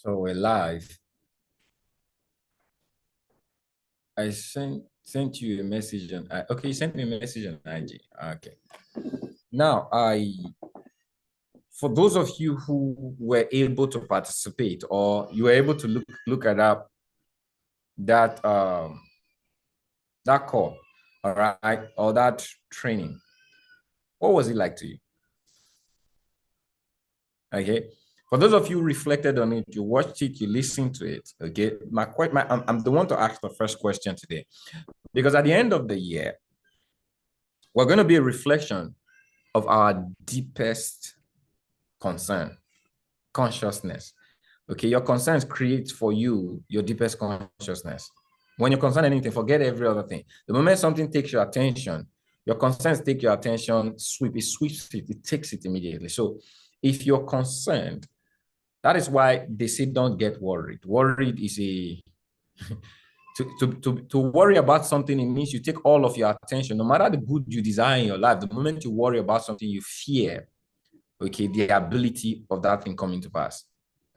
So we're live. I sent you a message on okay, you sent me a message on IG. Okay. Now for those of you who were able to participate or you were able to look at that call, all right, or that training, what was it like to you? Okay. For those of you who reflected on it, you watched it, you listened to it. Okay. I'm the one to ask the first question today. Because at the end of the year, we're going to be a reflection of our deepest concern, consciousness. Okay, your concerns create for you your deepest consciousness. When you're concerned anything, forget every other thing. The moment something takes your attention, your concerns take your attention, it sweeps it, it takes it immediately. So if you're concerned, that is why they say don't get worried. Worried is a to worry about something, it means you take all of your attention, no matter the good you desire in your life. The moment you worry about something, you fear, okay, the ability of that thing coming to pass.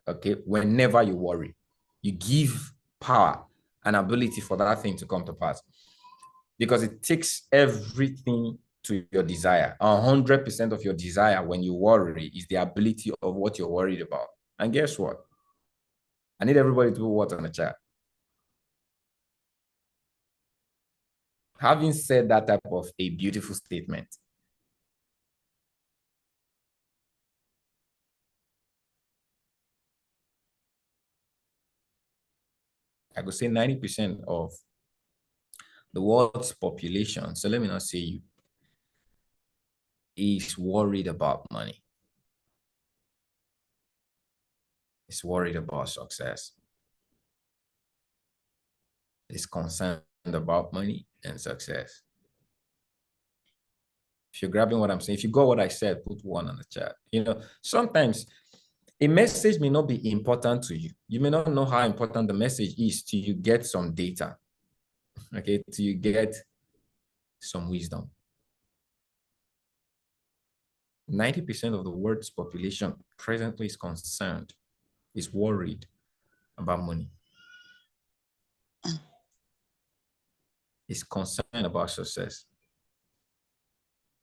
Okay, whenever you worry, you give power and ability for that thing to come to pass, because it takes everything to your desire. 100% of your desire when you worry is the ability of what you're worried about. And guess what? I need everybody to put what on the chat. Having said that type of a beautiful statement, I could say 90% of the world's population, so let me not say you, is worried about money. Is worried about success. Is concerned about money and success. If you're grabbing what I'm saying, if you got what I said, put one on the chat. You know, sometimes a message may not be important to you. You may not know how important the message is till you get some data, okay, till you get some wisdom. 90% of the world's population presently is concerned, is worried about money. Is concerned about success.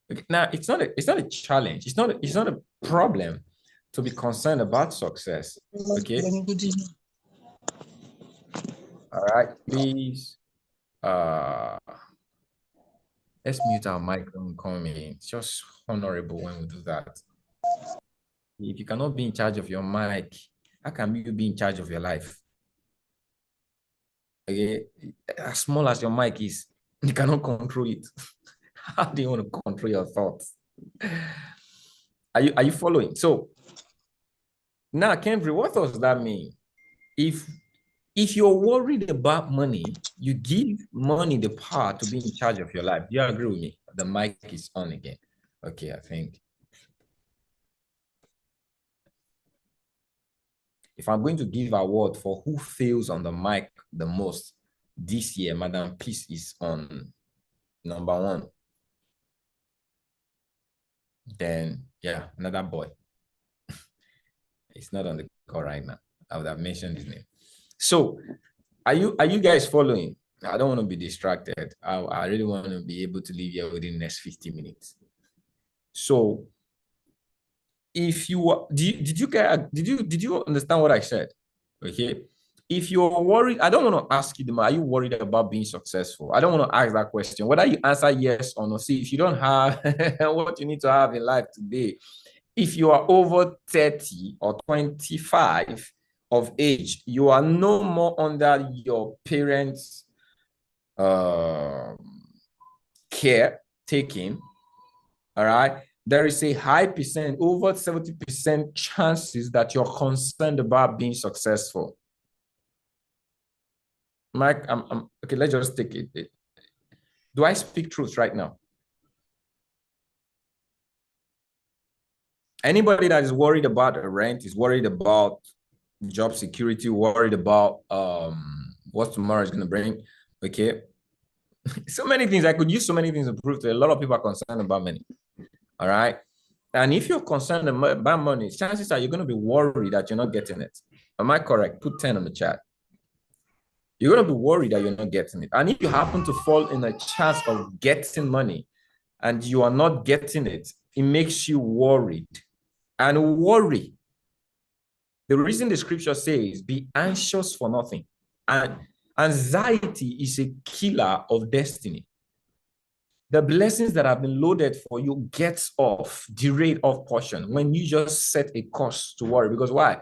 Okay, now it's not a challenge. It's not a problem to be concerned about success. Okay. All right, please. Let's mute our mic and come in. It's just honorable when we do that. If you cannot be in charge of your mic, how can you be in charge of your life? Okay, as small as your mic is, you cannot control it. How do you want to control your thoughts? Are you following? So now, Kendra, what does that mean? If you're worried about money, you give money the power to be in charge of your life. Do you agree with me? The mic is on again. Okay, I think. If I'm going to give award for who fails on the mic the most this year, Madam Peace is on number 1. Then, yeah, another boy. It's not on the call right now. I would have mentioned his name. So, are you guys following? I don't want to be distracted. I really want to be able to leave here within the next 50 minutes. So, if you did you understand what I said? Okay. If you're worried, I don't want to ask you, are you worried about being successful? I don't want to ask that question. Whether you answer yes or no, see, if you don't have what you need to have in life today, if you are over 30 or 25 of age, you are no more under your parents' care taking. All right. There is a high percent, over 70% chances that you're concerned about being successful. Mike, I'm okay. Let's just take it. Do I speak truth right now? Anybody that is worried about the rent, is worried about job security, worried about what tomorrow is going to bring. Okay. So many things. I could use so many things to prove to a lot of people are concerned about money. All right. And if you're concerned about money, chances are you're going to be worried that you're not getting it. Am I correct? Put 10 on the chat. You're going to be worried that you're not getting it. And if you happen to fall in a chance of getting money and you are not getting it, it makes you worried. And worry, the reason the scripture says, be anxious for nothing. And anxiety is a killer of destiny. The blessings that have been loaded for you gets off the rate of portion when you just set a course to worry. Because why?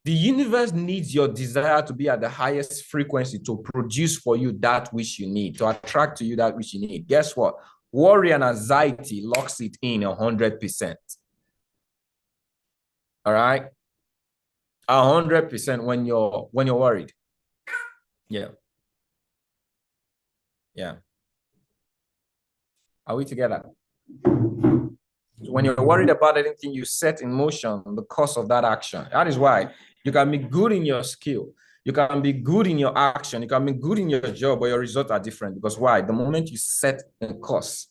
The universe needs your desire to be at the highest frequency to produce for you that which you need, to attract to you that which you need. Guess what? Worry and anxiety locks it in 100%. All right? 100% when you're worried. Yeah. Yeah. Are we together? When you're worried about anything, you set in motion the course of that action. That is why you can be good in your skill. You can be good in your action. You can be good in your job, but your results are different. Because why? The moment you set a course,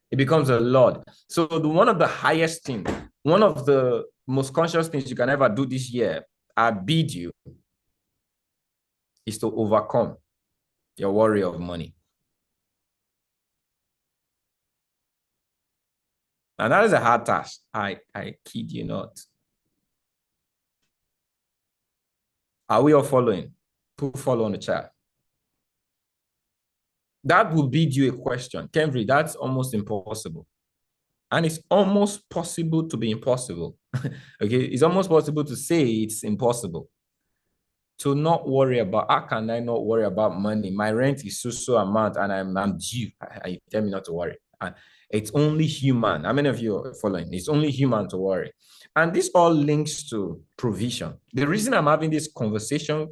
it becomes a lot. So one of the highest things, one of the most conscious things you can ever do this year, I bid you, is to overcome your worry of money. And that is a hard task. I kid you not. Are we all following? Put follow on the chat. That will bid you a question. Kenry, that's almost impossible. And it's almost possible to be impossible. Okay, it's almost possible to say it's impossible. To not worry about, how can I not worry about money? My rent is so amount and I'm due. I tell me not to worry. And it's only human. How many of you are following? It's only human to worry. And this all links to provision. The reason I'm having this conversation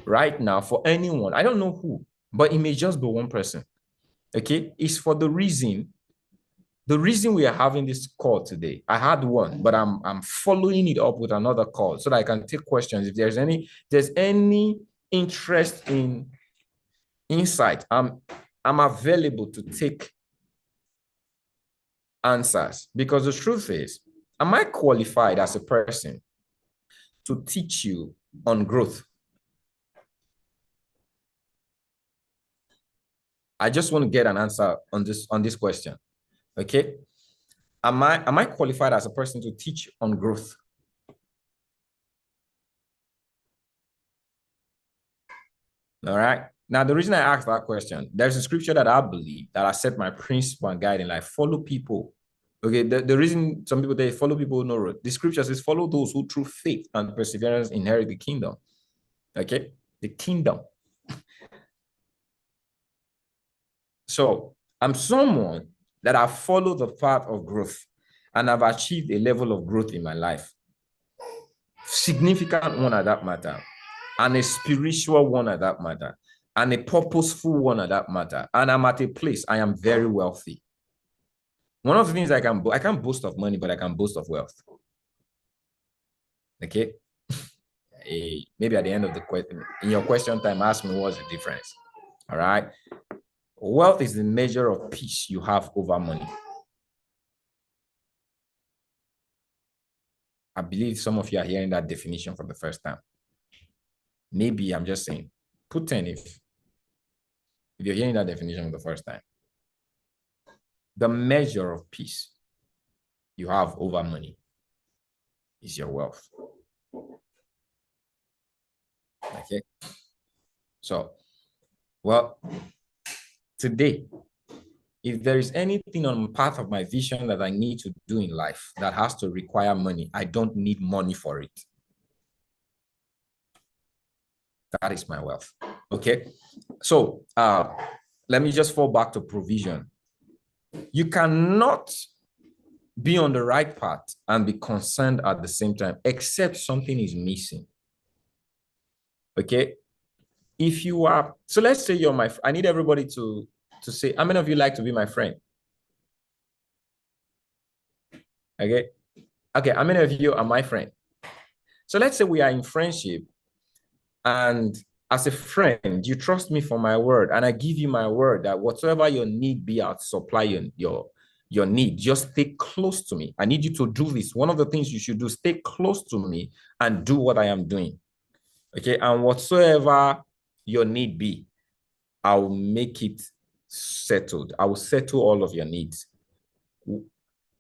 right now for anyone, I don't know who, but it may just be one person. Okay, it's for the reason we are having this call today. I had one, but I'm following it up with another call so that I can take questions. If there's any interest in insight, I'm available to take answers, because the truth is, am I qualified as a person to teach you on growth? I just want to get an answer on this question. Okay. Am I qualified as a person to teach on growth? All right. Now, the reason I asked that question, there's a scripture that I believe that I set my principle and guide in life. Follow people. Okay. The reason some people, they follow people who know road. The scripture says, follow those who through faith and perseverance inherit the kingdom. Okay. The kingdom. So I'm someone that I follow the path of growth and I've achieved a level of growth in my life. Significant one at that matter, and a spiritual one at that matter, and a purposeful one at that matter. And I'm at a place, I am very wealthy. One of the things I can't boast of money, but I can boast of wealth. Okay. Maybe at the end of the question, in your question time, ask me what's the difference. All right. Wealth is the measure of peace you have over money. I believe some of you are hearing that definition for the first time. Maybe I'm just saying, put 10 if you're hearing that definition for the first time. The measure of peace you have over money is your wealth. Okay. So, well, today, if there is anything on the path of my vision that I need to do in life that has to require money, I don't need money for it. That is my wealth. Okay. So let me just fall back to provision. You cannot be on the right path and be concerned at the same time, except something is missing. Okay. If you are, so let's say you're I need everybody to say, how many of you like to be my friend? Okay. Okay. How many of you are my friend? So let's say we are in friendship, and as a friend, you trust me for my word, and I give you my word that whatsoever your need be, I'll supply your need. Just stay close to me. I need you to do this. One of the things you should do, stay close to me and do what I am doing. Okay, and whatsoever your need be, I will make it settled. I will settle all of your needs.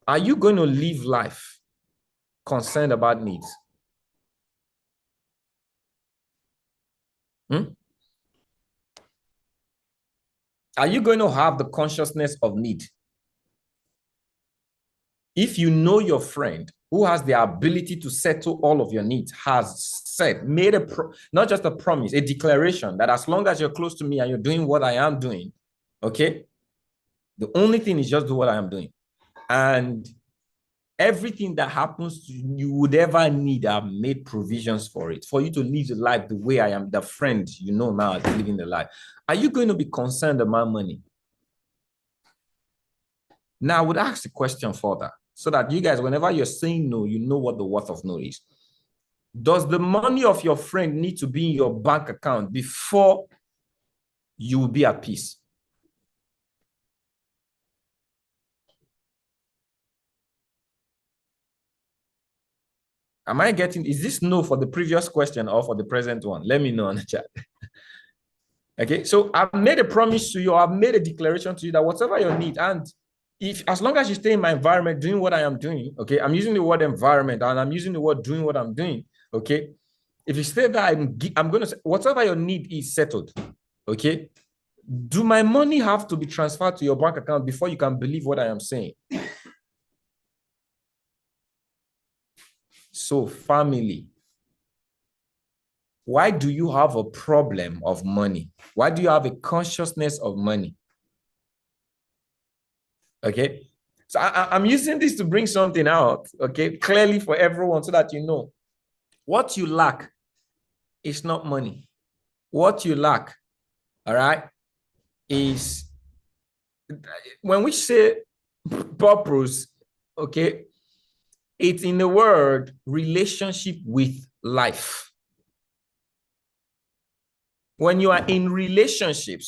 Are you going to live life concerned about needs? Are you going to have the consciousness of need? If you know your friend who has the ability to settle all of your needs, has said, made not just a promise, a declaration that as long as you're close to me and you're doing what I am doing, okay, the only thing is just do what I am doing. And everything that happens to you would ever need, I've made provisions for it, for you to live the life the way I am, the friend you know now is living the life. Are you going to be concerned about money? Now, I would ask the question further so that you guys, whenever you're saying no, you know what the worth of no is. Does the money of your friend need to be in your bank account before you will be at peace? Am I getting, is this no for the previous question or for the present one? Let me know on the chat. Okay, so I've made a promise to you, I've made a declaration to you that whatever you need, and if as long as you stay in my environment doing what I am doing, okay, I'm using the word environment and I'm using the word doing what I'm doing, okay. If you stay there, I'm going to say whatever your need is settled, okay. Do my money have to be transferred to your bank account before you can believe what I am saying? So, family, why do you have a problem of money? Why do you have a consciousness of money? Okay. So I'm using this to bring something out, okay, clearly for everyone so that you know what you lack is not money. What you lack, all right, is when we say purpose, okay, it's in the word relationship with life. When you are in relationship,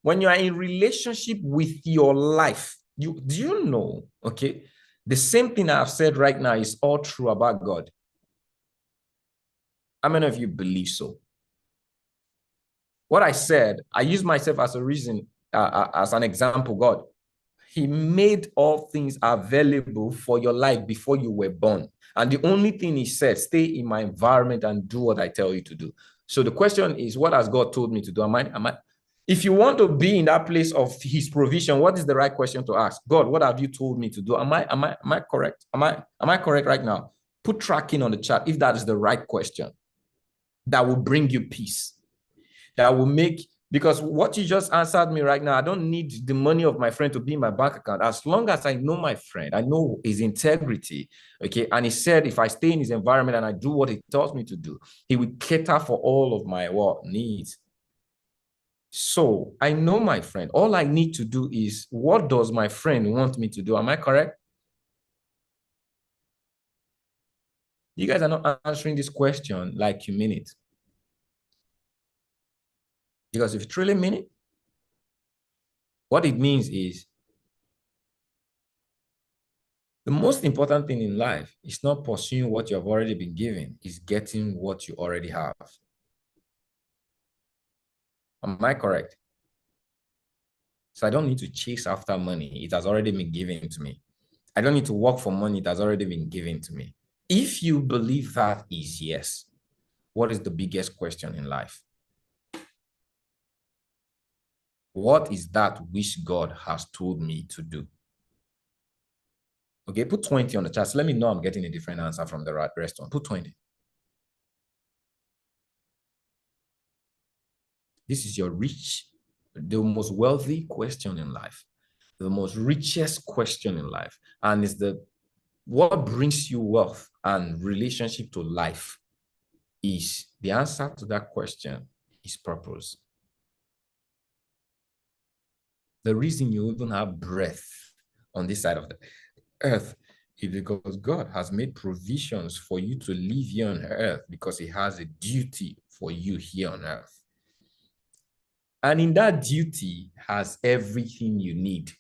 when you are in relationship with your life, do you know, okay, the same thing I've said right now is all true about God. How many of you believe so? What I said, I use myself as a reason, as an example. God, he made all things available for your life before you were born. And the only thing he said, stay in my environment and do what I tell you to do. So the question is, what has God told me to do? If you want to be in that place of his provision, what is the right question to ask? God, what have you told me to do? Am I correct? Am I correct right now? Put tracking on the chat if that is the right question that will bring you peace. That will make, because what you just answered me right now, I don't need the money of my friend to be in my bank account. As long as I know my friend, I know his integrity, okay? And he said, if I stay in his environment and I do what he tells me to do, he will cater for all of my needs. So I know my friend. All I need to do is, what does my friend want me to do? Am I correct? You guys are not answering this question like you mean it. Because if you truly mean it, what it means is the most important thing in life is not pursuing what you have already been given, is getting what you already have. Am I correct? So I don't need to chase after money. It has already been given to me. I don't need to work for money. It has already been given to me. If you believe that is yes, what is the biggest question in life? What is that which God has told me to do? Okay, put 20 on the chat. So let me know I'm getting a different answer from the rest one. Put 20. This is your the most wealthy question in life, the most richest question in life. And it's what brings you wealth and relationship to life is the answer to that question is purpose. The reason you even have breath on this side of the earth is because God has made provisions for you to live here on earth because he has a duty for you here on earth. And in that duty has everything you need,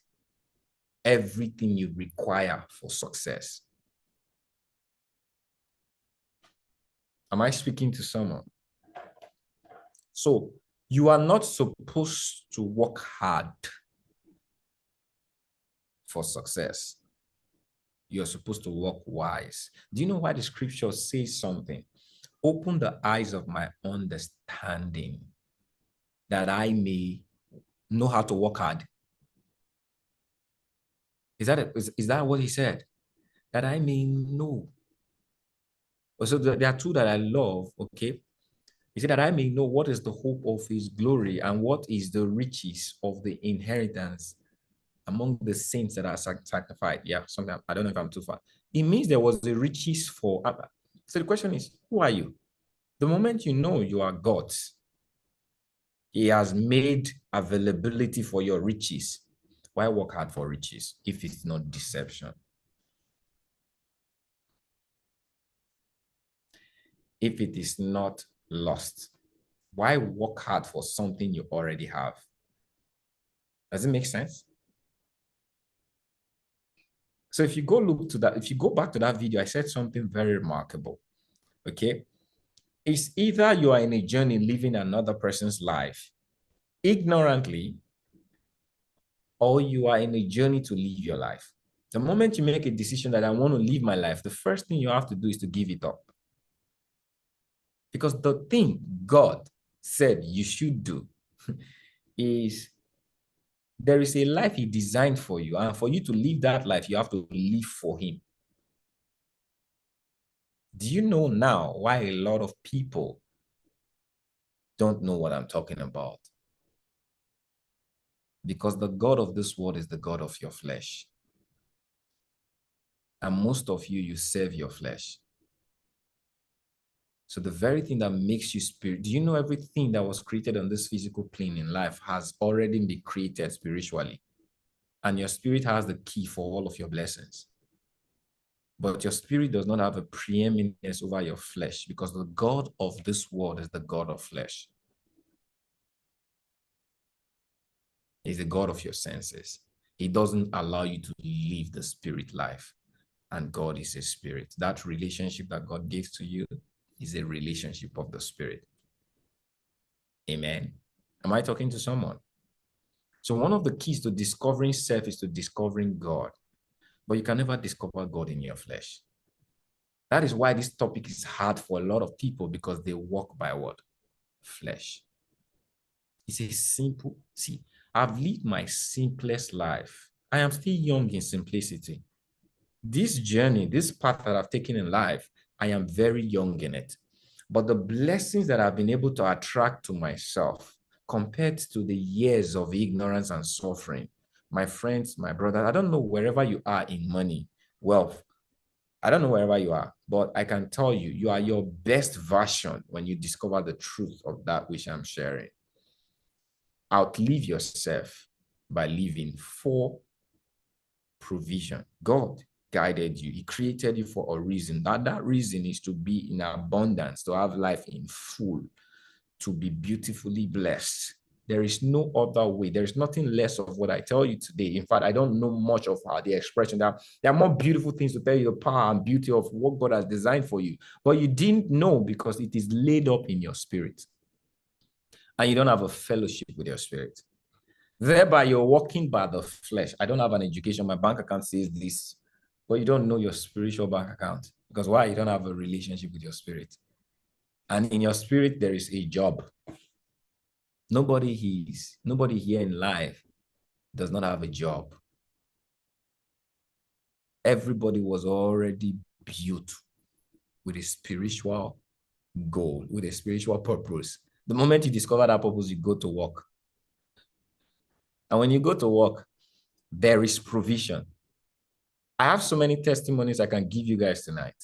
everything you require for success. Am I speaking to someone? So you are not supposed to work hard for success. You're supposed to work wise. Do you know why the scripture says something? Open the eyes of my understanding that I may know how to work hard. Is that what he said? That I may know. So there are two that I love, okay? He said that I may know what is the hope of his glory and what is the riches of the inheritance among the saints that are sanctified. Yeah, something, I don't know if I'm too far. It means there was the riches for. So the question is, who are you? The moment you know you are God's, he has made availability for your riches. Why work hard for riches if it's not deception? If it is not lost, why work hard for something you already have? Does it make sense? So if you go look to that, if you go back to that video, I said something very remarkable. Okay. It's either you are in a journey living another person's life ignorantly, or you are in a journey to live your life. The moment you make a decision that I want to live my life, the first thing you have to do is to give it up. Because the thing God said you should do is there is a life he designed for you. And for you to live that life, you have to live for him. Do you know now why a lot of people don't know what I'm talking about? Because the God of this world is the God of your flesh. And most of you serve your flesh. So the very thing that makes you spirit, do you know everything that was created on this physical plane in life has already been created spiritually? And your spirit has the key for all of your blessings. But your spirit does not have a preeminence over your flesh because the God of this world is the God of flesh. He's the God of your senses. He doesn't allow you to live the spirit life. And God is a spirit. That relationship that God gives to you is a relationship of the spirit. Amen. Am I talking to someone? So one of the keys to discovering self is to discovering God. But you can never discover God in your flesh. That is why this topic is hard for a lot of people, because they walk by what? Flesh. It's a simple, see, I've lived my simplest life. I am still young in simplicity. This journey, this path that I've taken in life, I am very young in it. But the blessings that I've been able to attract to myself compared to the years of ignorance and suffering, my friends, my brother, I don't know wherever you are in money, wealth, I don't know wherever you are, but I can tell you, you are your best version when you discover the truth of that which I'm sharing. Outlive yourself by living for provision. God guided you. He created you for a reason. That reason is to be in abundance, to have life in full, to be beautifully blessed. There is no other way. There is nothing less of what I tell you today. In fact, I don't know much of the expression. That there are more beautiful things to tell you, the power and beauty of what God has designed for you. But you didn't know because it is laid up in your spirit. And you don't have a fellowship with your spirit. Thereby, you're walking by the flesh. I don't have an education. My bank account says this, but you don't know your spiritual bank account. Because why? You don't have a relationship with your spirit. And in your spirit, there is a job. Nobody here in life does not have a job. Everybody was already built with a spiritual goal, with a spiritual purpose. The moment you discover that purpose, you go to work. And when you go to work, there is provision. I have so many testimonies I can give you guys tonight.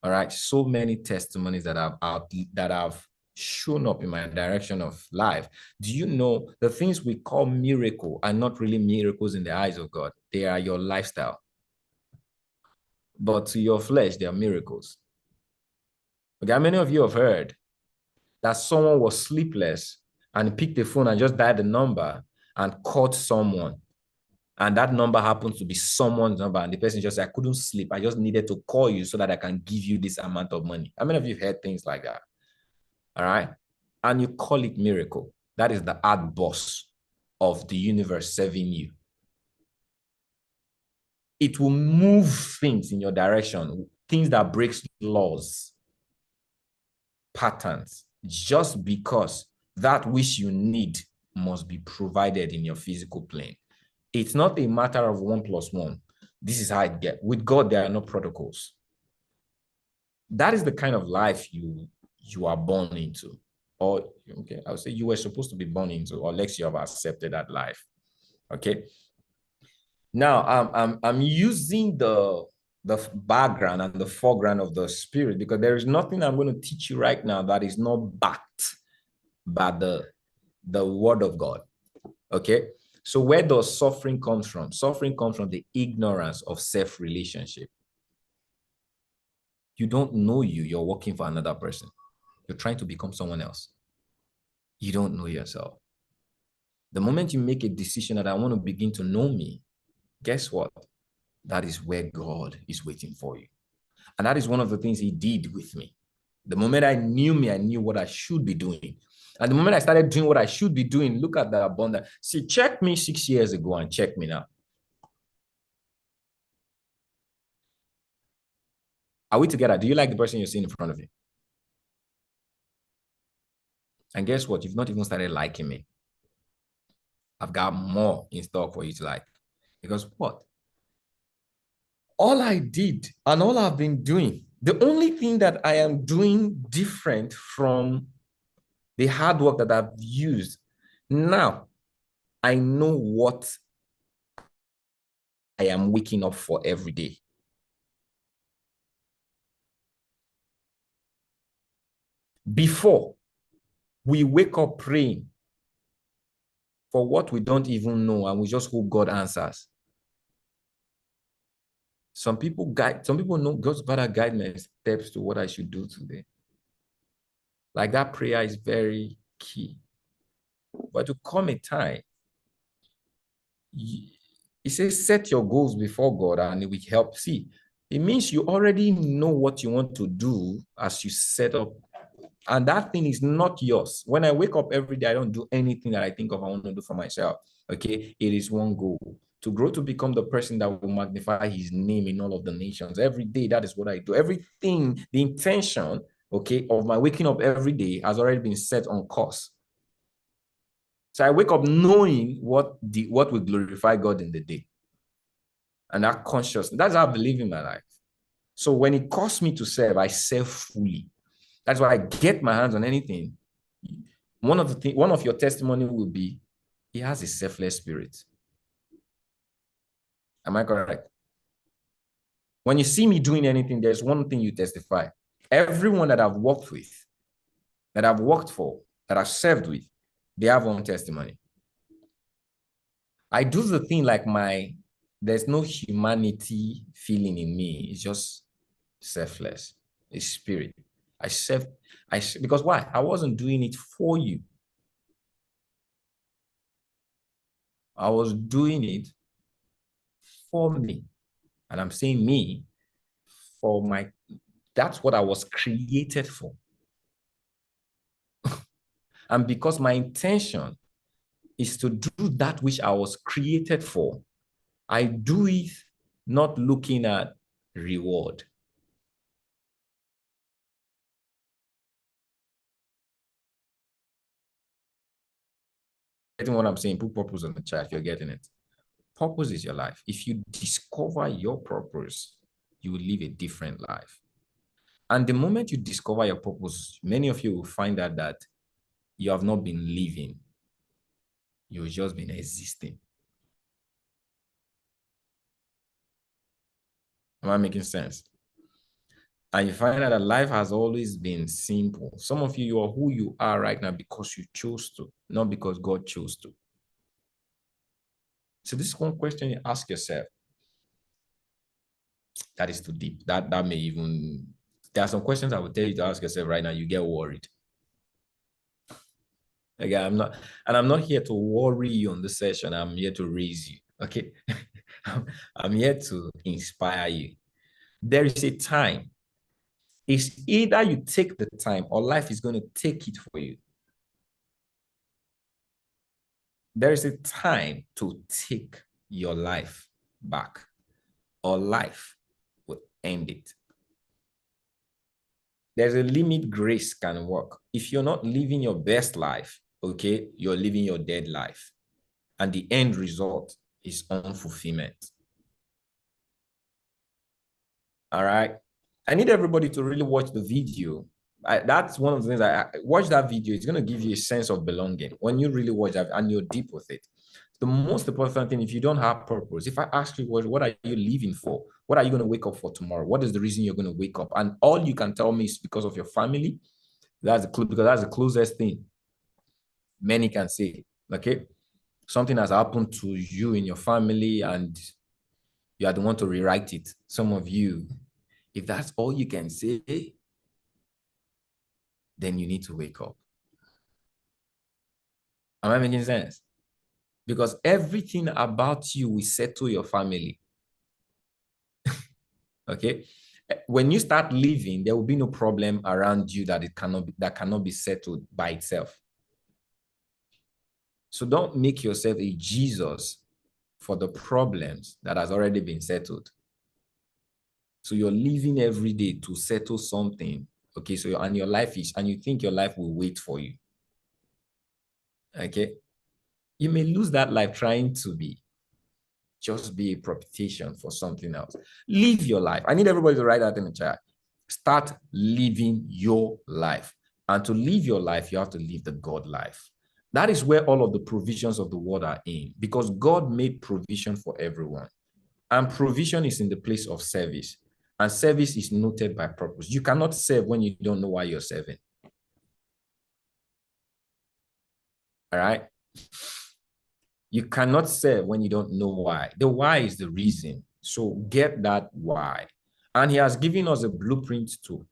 All right, so many testimonies that have shown up in my direction of life. Do you know the things we call miracle are not really miracles in the eyes of God? They are your lifestyle. But to your flesh, they are miracles. Okay, how many of you have heard that someone was sleepless and picked the phone and just dialed the number and called someone? And that number happens to be someone's number. And the person just said, I couldn't sleep. I just needed to call you so that I can give you this amount of money. How many of you have heard things like that? All right. and you call it miracle. That is the hard boss of the universe serving you. It will move things in your direction, things that breaks laws, patterns, just because that which you need must be provided in your physical plane. It's not a matter of 1 + 1. This is how it gets. With God, there are no protocols. That is the kind of life you are born into. Or, okay, I would say you were supposed to be born into, or unless you have accepted that life. Okay. Now, I'm using the background and the foreground of the spirit because there is nothing I'm going to teach you right now that is not backed by the word of God. Okay. So where does suffering come from? Suffering comes from the ignorance of self-relationship. You don't know you. You're working for another person. You're trying to become someone else. You don't know yourself. The moment you make a decision that I want to begin to know me, guess what? That is where God is waiting for you. And that is one of the things he did with me. The moment I knew me, I knew what I should be doing. And the moment I started doing what I should be doing, look at the abundance. See, check me 6 years ago and check me now. Are we together? Do you like the person you're seeing in front of you? And guess what? You've not even started liking me. I've got more in stock for you to like. Because what? All I did and all I've been doing, the only thing that I am doing different from the hard work that I've used, now I know what I am waking up for every day. Before, we wake up praying for what we don't even know, and we just hope God answers. Some people know God's Father guide me steps to what I should do today. Like that prayer is very key. But to come a time, it says set your goals before God and it will help. See, it means you already know what you want to do as you set up. And that thing is not yours. When I wake up every day, I don't do anything that I think of I want to do for myself. Okay, it is one goal. To grow to become the person that will magnify his name in all of the nations. Every day, that is what I do. Everything, the intention, okay, of my waking up every day has already been set on course. So I wake up knowing what will glorify God in the day. And that consciousness, that's how I believe in my life. So when it costs me to serve, I serve fully. That's why I get my hands on anything. One of your testimony will be, he has a selfless spirit. Am I correct? When you see me doing anything, there's one thing you testify. Everyone that I've worked with, that I've worked for, that I've served with, they have one testimony. I do the thing like there's no humanity feeling in me. It's just selfless. It's spirit. Because why? I wasn't doing it for you. I was doing it for me. And I'm saying me that's what I was created for. And because my intention is to do that which I was created for, I do it not looking at reward. Getting what I'm saying? Put purpose on the chat if you're getting it. Purpose is your life. If you discover your purpose, you will live a different life. And the moment you discover your purpose, many of you will find out that you have not been living. You've just been existing. Am I making sense? And you find out that life has always been simple. Some of you are who you are right now because you chose to, not because God chose to. So this is one question you ask yourself. That is too deep. That may even, there are some questions I would tell you to ask yourself right now. You get worried. Again, I'm not here to worry you on this session. I'm here to raise you. Okay. I'm here to inspire you. There is a time. It's either you take the time or life is going to take it for you. there is a time to take your life back, or life will end it. There's a limit grace can work. If you're not living your best life, okay, you're living your dead life. And the end result is unfulfillment. All right. I need everybody to really watch the video. That's one of the things I watch that video. It's going to give you a sense of belonging when you really watch that and you're deep with it. The most important thing, if you don't have purpose, if I ask you, what are you living for? What are you going to wake up for tomorrow? What is the reason you're going to wake up? And all you can tell me is because of your family. That's the clue, because that's the closest thing many can say. Okay. Something has happened to you in your family and you are the one to rewrite it. Some of you, if that's all you can say, then you need to wake up. Am I making sense? Because everything about you will settle your family. Okay. When you start living, there will be no problem around you that cannot be settled by itself. So don't make yourself a Jesus for the problems that has already been settled. So you're living every day to settle something. Okay. So and your life is, and you think your life will wait for you. Okay. You may lose that life trying to just be a propitiation for something else. Live your life. I need everybody to write that in the chat. Start living your life. And to live your life, you have to live the God life. That is where all of the provisions of the world are in, because God made provision for everyone. And provision is in the place of service. And service is noted by purpose. You cannot serve when you don't know why you're serving. All right? You cannot serve when you don't know why. The why is the reason. So get that why. And he has given us a blueprint to,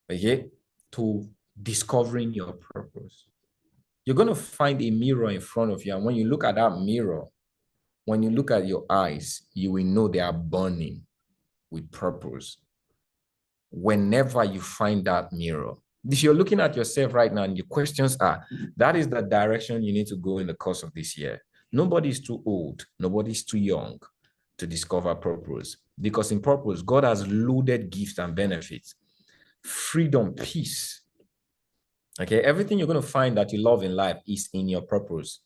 okay, to discovering your purpose. You're going to find a mirror in front of you. And when you look at that mirror, when you look at your eyes, you will know they are burning with purpose. Whenever you find that mirror, if you're looking at yourself right now and your questions are, that is the direction you need to go in the course of this year. Nobody's too old. Nobody's too young to discover purpose, because in purpose, God has loaded gifts and benefits, freedom, peace. Okay. Everything you're going to find that you love in life is in your purpose.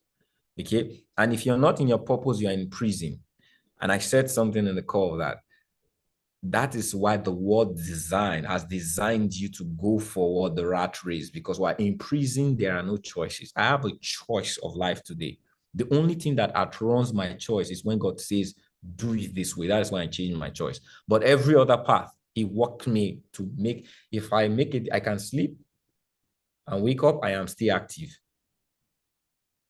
Okay. And if you're not in your purpose, you're in prison. And I said something in the call that is why the world design has designed you to go forward the rat race, because while in prison, there are no choices. I have a choice of life today. The only thing that outruns my choice is when God says, do it this way. That is why I changed my choice. But every other path, he walked me to make, if I make it, I can sleep and wake up, I am still active.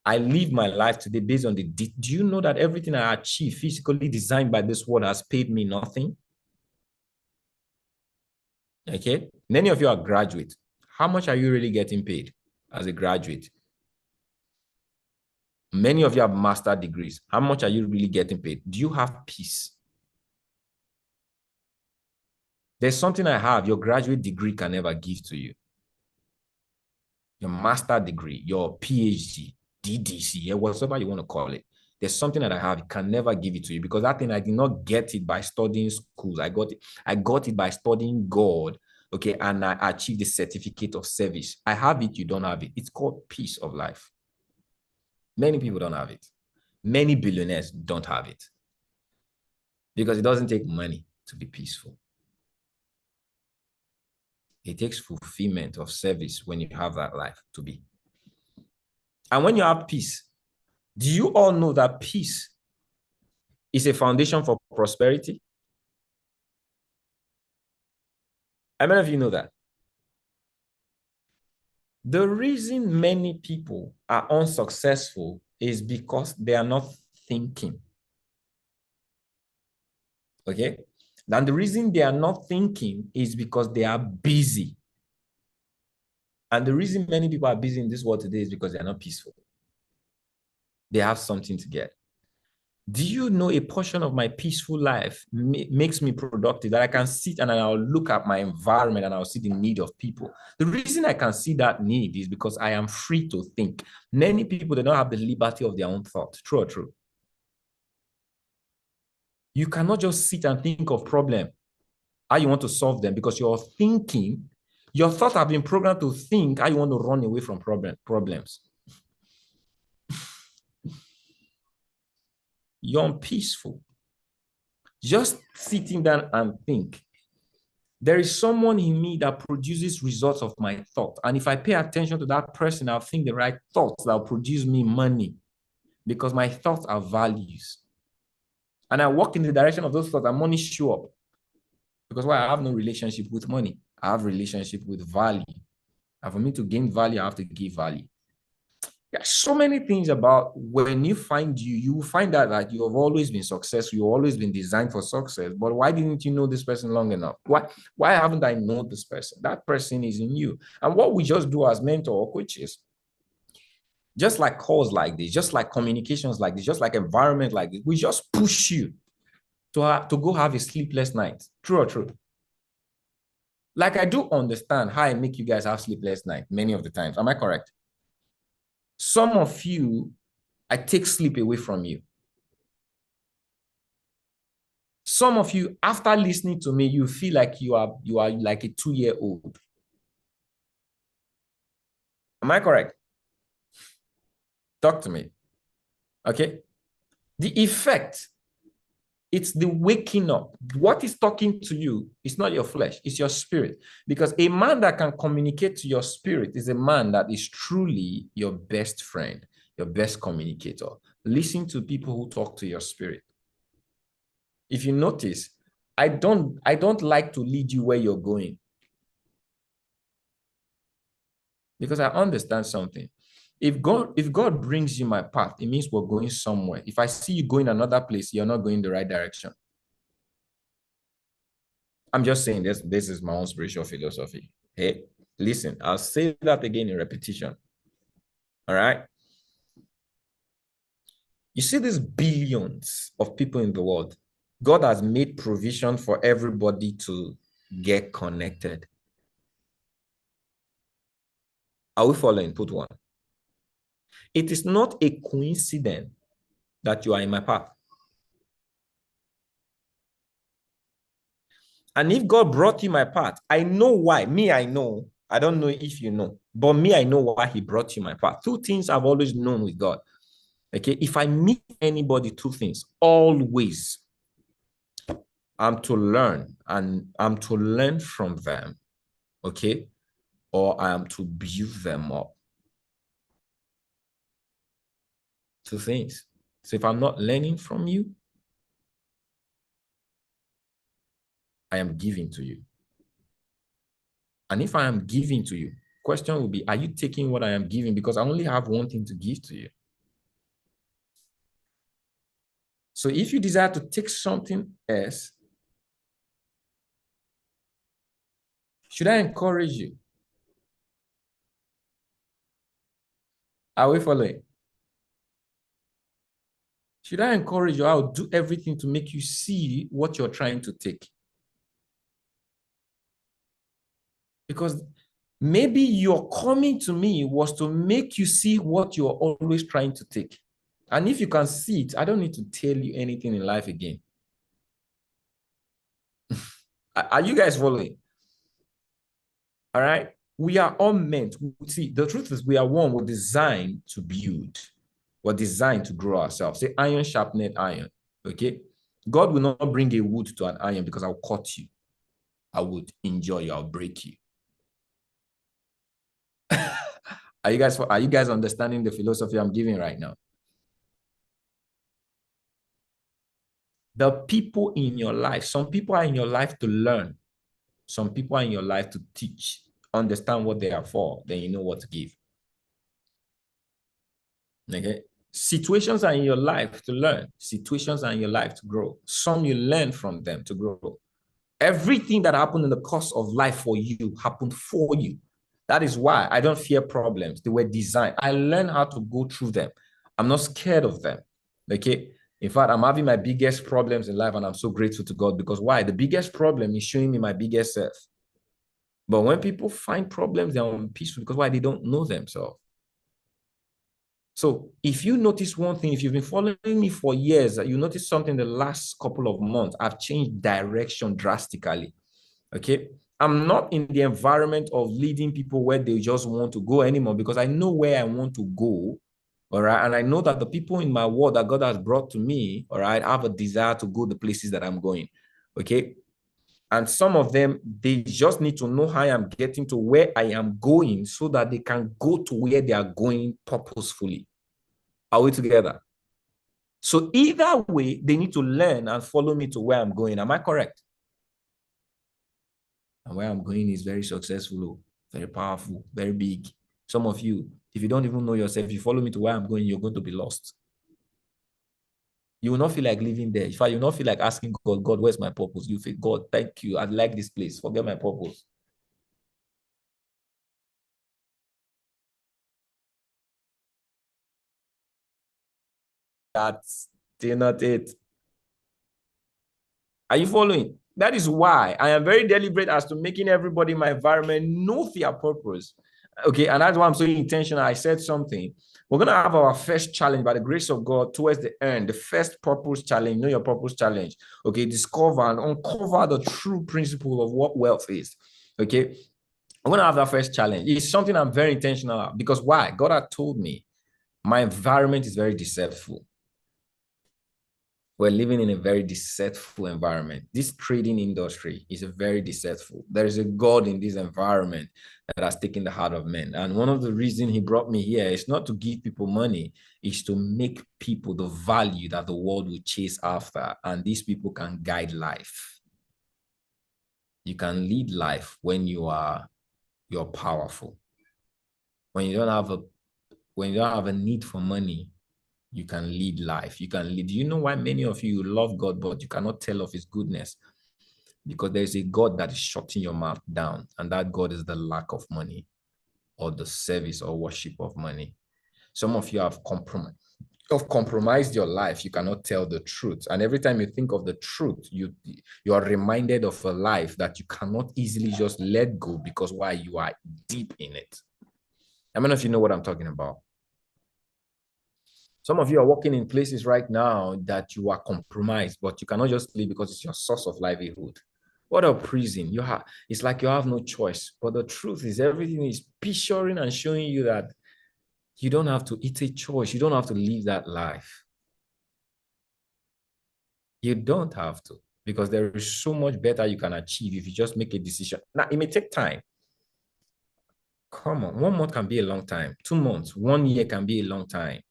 I live my life today based on do you know that everything I achieve physically designed by this world has paid me nothing? Okay. Many of you are graduates. How much are you really getting paid as a graduate? Many of you have master degrees. How much are you really getting paid? Do you have peace? There's something I have your graduate degree can never give to you. Your master degree, your PhD, DDC, whatever you want to call it. There's something that I have, it can never give it to you, because that thing I did not get it by studying schools. I got it by studying God. Okay, and I achieved the certificate of service. I have it, you don't have it. It's called peace of life. Many people don't have it. Many billionaires don't have it, because it doesn't take money to be peaceful. It takes fulfillment of service when you have that life to be. And when you have peace, do you all know that peace is a foundation for prosperity? How many of you know that? The reason many people are unsuccessful is because they are not thinking. Okay? And the reason they are not thinking is because they are busy. And the reason many people are busy in this world today is because they are not peaceful. They have something to get. Do you know a portion of my peaceful life makes me productive, that I can sit and I'll look at my environment and I'll see the need of people? The reason I can see that need is because I am free to think. Many people, they don't have the liberty of their own thought. True or true? You cannot just sit and think of problem, how you want to solve them, because you're thinking, your thoughts have been programmed to think how you want to run away from problems. You're unpeaceful. Just sitting down and think. There is someone in me that produces results of my thought. And if I pay attention to that person, I'll think the right thoughts that will produce me money, because my thoughts are values. And I walk in the direction of those thoughts and money show up. Because why? I have no relationship with money. I have relationship with value. And for me to gain value, I have to give value. There's so many things about when you find you will find out that you have always been successful. You've always been designed for success. But why didn't you know this person long enough? Why haven't I known this person? That person is in you. And what we just do as mentor or coaches, just like calls like this, just like communications like this, just like environment like this, we just push you to go have a sleepless night. True or true? Like, I do understand how I make you guys have sleepless night many of the times. Am I correct? Some of you, I take sleep away from you. Some of you, after listening to me, you feel like you are like a 2-year-old. Am I correct? Talk to me. Okay. The effect, it's the waking up. What is talking to you is not your flesh, it's your spirit. Because a man that can communicate to your spirit is a man that is truly your best friend, your best communicator. Listen to people who talk to your spirit. If you notice, I don't like to lead you where you're going, because I understand something. If God brings you my path, it means we're going somewhere. If I see you going another place, you're not going the right direction. I'm just saying this is my own spiritual philosophy. Hey, listen, I'll say that again in repetition. All right. You see these billions of people in the world. God has made provision for everybody to get connected. Are we following? Put one. It is not a coincidence that you are in my path. And if God brought you my path, I know why. Me, I know. I don't know if you know. But me, I know why he brought you my path. Two things I've always known with God. Okay, if I meet anybody, two things. Always, I'm to learn, and I'm to learn from them. Okay, or I am to build them up. Two things. So if I'm not learning from you, I am giving to you. And if I am giving to you, question will be, are you taking what I am giving? Because I only have one thing to give to you. So if you desire to take something else, should I encourage you? Are we following? Should I encourage you? I'll do everything to make you see what you're trying to take. Because maybe your coming to me was to make you see what you're always trying to take. And if you can see it, I don't need to tell you anything in life again. Are you guys following? All right. We are all meant. See, the truth is we are one. We're designed to build. We're designed to grow ourselves. Say iron sharpened iron. Okay. God will not bring a wood to an iron because I'll cut you. I would enjoy you. I'll break you. Are you guys understanding the philosophy I'm giving right now? The people in your life, some people are in your life to learn. Some people are in your life to teach. Understand what they are for, then you know what to give. Okay. Situations are in your life to learn. Situations are in your life to grow. Some you learn from them to grow. Everything that happened in the course of life for you happened for you. That is why I don't fear problems. They were designed. I learned how to go through them. I'm not scared of them. Okay. In fact, I'm having my biggest problems in life, and I'm so grateful to God because why? The biggest problem is showing me my biggest self. But when people find problems, they're unpeaceful because why? They don't know themselves. So if you notice one thing, if you've been following me for years, you notice something the last couple of months, I've changed direction drastically. Okay. I'm not in the environment of leading people where they just want to go anymore because I know where I want to go. All right. And I know that the people in my world that God has brought to me, all right, have a desire to go the places that I'm going. Okay. And some of them, they just need to know how I am getting to where I am going so that they can go to where they are going purposefully. Are we together? So either way, they need to learn and follow me to where I'm going. Am I correct? And where I'm going is very successful, very powerful, very big. Some of you, if you don't even know yourself, if you follow me to where I'm going, you're going to be lost. You will not feel like living there. In fact, you will not feel like asking God, God, where's my purpose? You feel, God, thank you. I like this place. Forget my purpose. That's still not it. Are you following? That is why I am very deliberate as to making everybody in my environment know their purpose. Okay, and that's why I'm so intentional. I said something. We're going to have our first challenge by the grace of God towards the end, the first purpose challenge, know your purpose challenge. Okay, discover and uncover the true principle of what wealth is. Okay, I'm going to have that first challenge. It's something I'm very intentional about because why? God had told me my environment is very deceitful. We're living in a very deceitful environment. This trading industry is a very deceitful. There is a God in this environment that has taken the heart of men. And one of the reasons he brought me here is not to give people money, is to make people the value that the world will chase after. And these people can guide life. You can lead life when you're powerful. When you don't have a need for money, you can lead life. You can lead. Do you know why many of you love God, but you cannot tell of his goodness? Because there is a God that is shutting your mouth down, and that God is the lack of money or the service or worship of money. Some of you have compromised your life. You cannot tell the truth. And every time you think of the truth, you are reminded of a life that you cannot easily just let go because why? You are deep in it. I don't know if you know what I'm talking about. Some of you are working in places right now that you are compromised, but you cannot just leave because it's your source of livelihood. What a prison. It's like you have no choice. But the truth is everything is picturing and showing you that you don't have to, it's a choice. You don't have to live that life. You don't have to, because there is so much better you can achieve if you just make a decision. Now, it may take time. Come on, 1 month can be a long time. 2 months, 1 year can be a long time.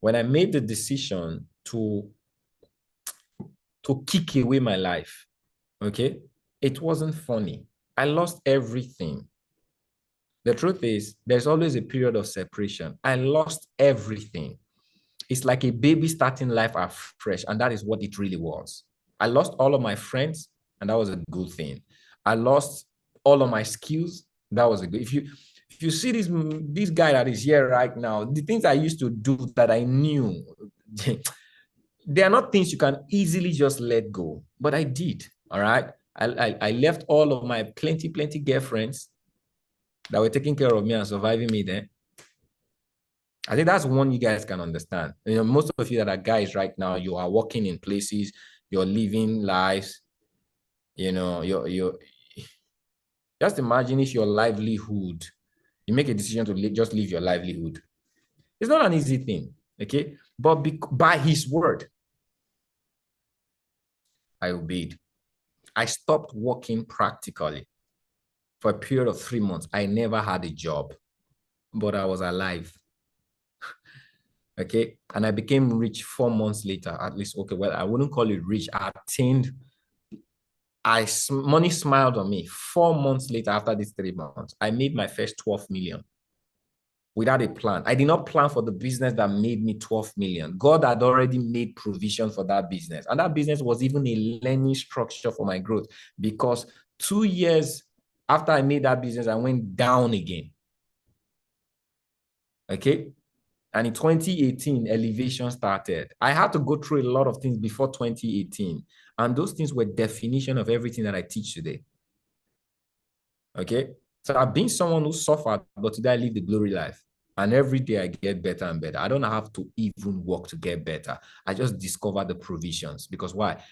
When I made the decision to kick away my life, okay, it wasn't funny. I lost everything. The truth is, there's always a period of separation. I lost everything. It's like a baby starting life afresh, and that is what it really was. I lost all of my friends, and that was a good thing. I lost all of my skills. That was a good. If you see this guy that is here right now, the things I used to do that I knew, they are not things you can easily just let go, but I did. All right. I left all of my plenty girlfriends that were taking care of me and surviving me then. I think that's one you guys can understand. You know, most of you that are guys right now, you are working in places, you're living lives, you know, you're just imagine if your livelihood, you make a decision to just leave your livelihood. It's not an easy thing, okay? But by his word, I obeyed. I stopped working practically for a period of 3 months. I never had a job, but I was alive. Okay. And I became rich 4 months later, at least. Okay. Well, I wouldn't call it rich. I attained, money smiled on me 4 months later after these 3 months. I made my first 12 million without a plan. I did not plan for the business that made me 12 million. God had already made provision for that business. And that business was even a learning structure for my growth because 2 years after I made that business, I went down again. Okay. And in 2018, elevation started. I had to go through a lot of things before 2018. And those things were definition of everything that I teach today. Okay. So I've been someone who suffered, but today I live the glory life. And every day I get better and better. I don't have to even work to get better. I just discover the provisions. Because why?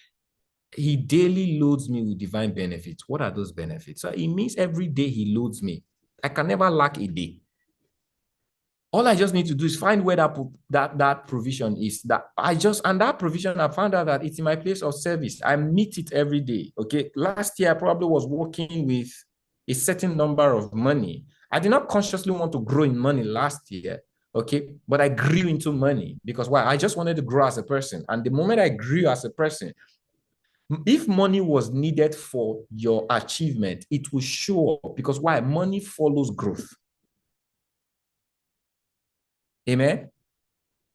He daily loads me with divine benefits. What are those benefits? So it means every day he loads me. I can never lack a day. All I just need to do is find where that provision is. And that provision, I found out that it's in my place of service. I meet it every day. Okay. Last year, I probably was working with a certain number of money. I did not consciously want to grow in money last year. Okay. But I grew into money because why? I just wanted to grow as a person. And the moment I grew as a person, if money was needed for your achievement, it will show up because why? Money follows growth. Amen.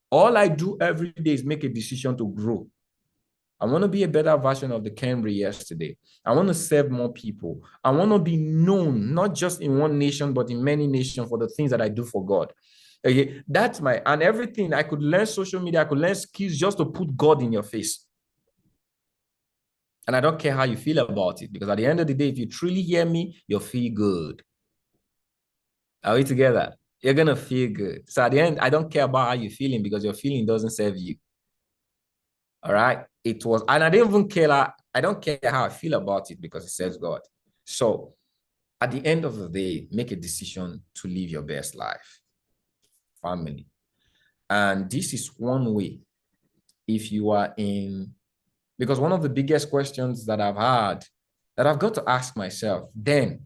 All I do every day is make a decision to grow. I want to be a better version of the Camry yesterday. I want to serve more people. I want to be known, not just in one nation, but in many nations for the things that I do for God. Okay, that's and everything. I could learn social media, I could learn skills just to put God in your face. And I don't care how you feel about it, because at the end of the day, if you truly hear me, you'll feel good. Are we together? You're going to feel good. So at the end, I don't care about how you're feeling, because your feeling doesn't serve you. All right. It was, and I didn't even care. I don't care how I feel about it because it serves God. So at the end of the day, make a decision to live your best life. Family. And this is one way. If you are in, because one of the biggest questions that I've had, that I've got to ask myself then,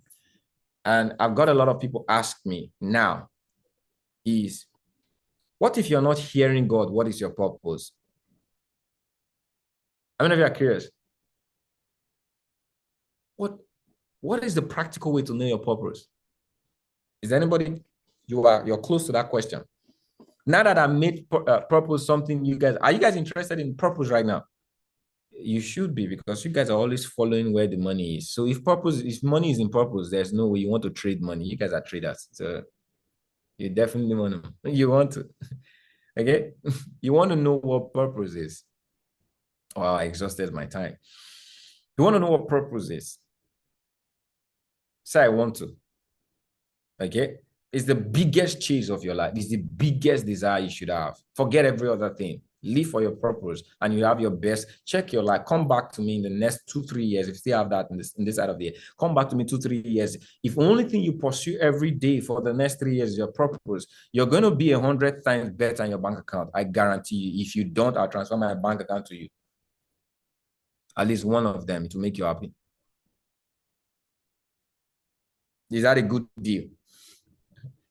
and I've got a lot of people ask me now, is what if you're not hearing God? What is your purpose? How many of you are curious? What is the practical way to know your purpose? Is anybody, you're close to that question? Now that I made purpose something, are you guys interested in purpose right now? You should be, because you guys are always following where the money is. So if money is in purpose, there's no way you want to trade money. You guys are traders. So you definitely want to, okay? You want to know what purpose is. Oh, I exhausted my time. You want to know what purpose is? Say, I want to. Okay? It's the biggest chase of your life. It's the biggest desire you should have. Forget every other thing. Live for your purpose, and you have your best. Check your life. Come back to me in the next 2-3 years. If you still have that in this side of the year, come back to me 2-3 years. If only thing you pursue every day for the next 3 years is your purpose, you're going to be 100 times better in your bank account. I guarantee you. If you don't, I'll transfer my bank account to you. At least one of them to make you happy. Is that a good deal?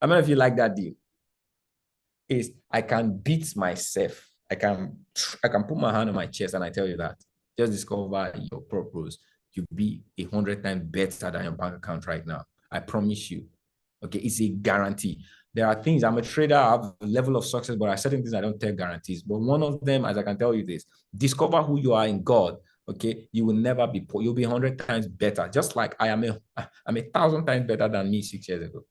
How many of you like that deal? Is I can beat myself. I can put my hand on my chest and I tell you that. Just discover your purpose. You'll be 100 times better than your bank account right now. I promise you. Okay, it's a guarantee. There are things, I'm a trader, I have a level of success, but I certain things I don't take guarantees. But one of them, as I can tell you this, discover who you are in God. Okay, you will never be poor. You'll be 100 times better. Just like I'm 1,000 times better than me 6 years ago.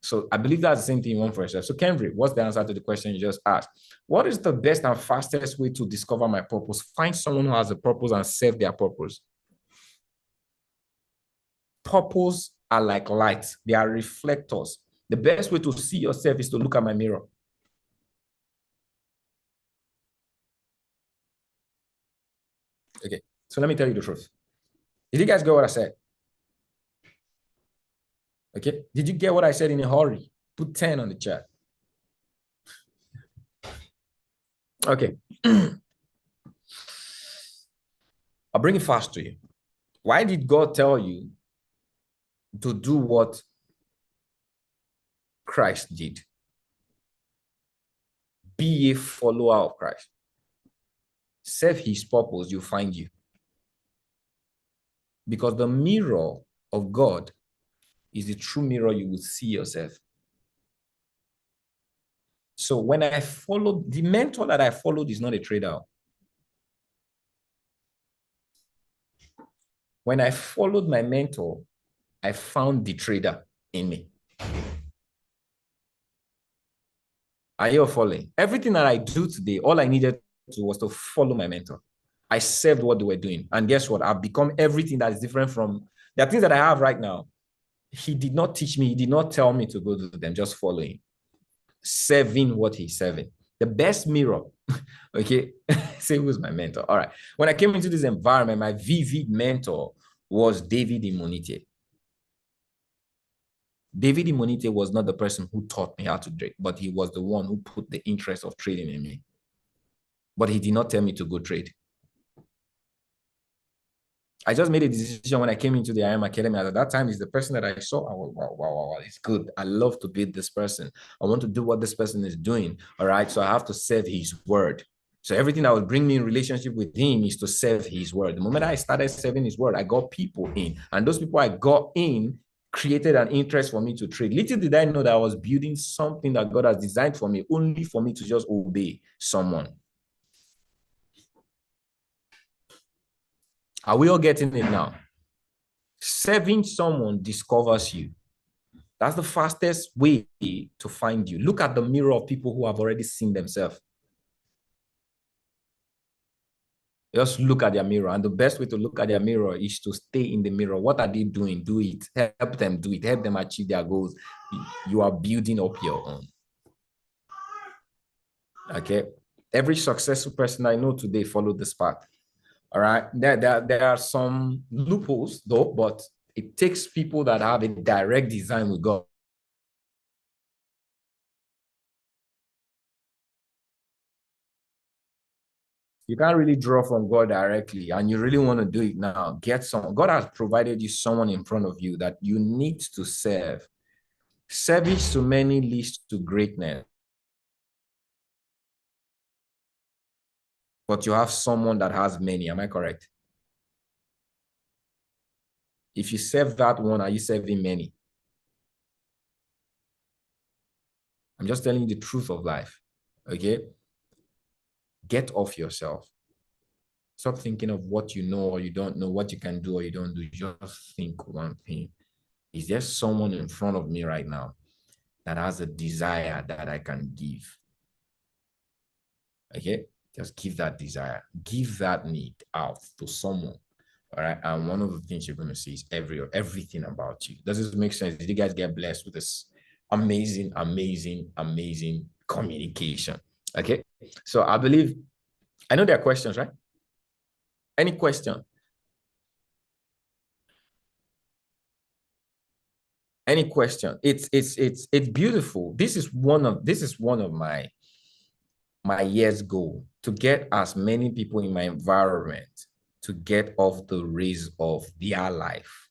So I believe that's the same thing you want for yourself. So Kenry, what's the answer to the question you just asked? What is the best and fastest way to discover my purpose? Find someone who has a purpose and serve their purpose. Purpose are like lights. They are reflectors. The best way to see yourself is to look at my mirror. Okay, so let me tell you the truth. Did you guys get what I said? Okay, did you get what I said in a hurry? Put 10 on the chat. Okay. I'll bring it fast to you. Why did God tell you to do what Christ did? Be a follower of Christ. Serve his purpose, you find you. Because the mirror of God is the true mirror you will see yourself. So when I followed, the mentor that I followed is not a trader. When I followed my mentor, I found the trader in me. Are you following? Everything that I do today, all I needed to was to follow my mentor. I served what they were doing. And guess what? I've become everything that is different from the things that I have right now. He did not teach me. He did not tell me to go to them, just following, serving what he's serving. The best mirror, okay? Say who's my mentor. All right. When I came into this environment, my vivid mentor was David Imonite. David Imonite was not the person who taught me how to trade, but he was the one who put the interest of trading in me. But he did not tell me to go trade. I just made a decision when I came into the IM Academy. At that time, is the person that I saw. I was, wow, it's good. I love to beat this person. I want to do what this person is doing. All right. So I have to serve his word. So everything that would bring me in relationship with him is to serve his word. The moment I started serving his word, I got people in. And those people I got in created an interest for me to trade. Little did I know that I was building something that God has designed for me, only for me to just obey someone. Are we all getting it now? Serving someone discovers you. That's the fastest way to find you. Look at the mirror of people who have already seen themselves. Just look at their mirror. And the best way to look at their mirror is to stay in the mirror. What are they doing? Do it. Help them do it. Help them achieve their goals. You are building up your own. Okay. Every successful person I know today followed this path. All right. There are some loopholes though, but it takes people that have a direct design with God. You can't really draw from God directly, and you really want to do it now. Get someone. God has provided you someone in front of you that you need to serve. Service to many leads to greatness. But you have someone that has many. Am I correct? If you serve that one, are you serving many? I'm just telling you the truth of life. Okay? Get off yourself. Stop thinking of what you know or you don't know, what you can do or you don't do. Just think one thing. Is there someone in front of me right now that has a desire that I can give? Okay? Just give that desire. Give that need out to someone. All right. And one of the things you're going to see is everything about you. Does this make sense? Did you guys get blessed with this amazing, amazing, amazing communication? Okay. So I believe, I know there are questions, right? Any question? Any question? It's beautiful. This is one of my year's goal, to get as many people in my environment to get off the race of their life,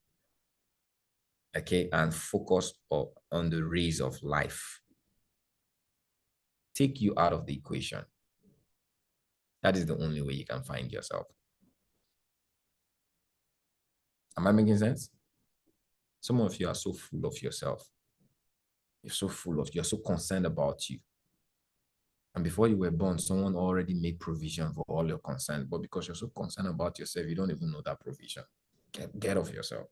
okay, and focus on the race of life. Take you out of the equation. That is the only way you can find yourself. Am I making sense? Some of you are so full of yourself. You're so concerned about you. And before you were born, someone already made provision for all your concern. But because you're so concerned about yourself, you don't even know that provision. Get off yourself.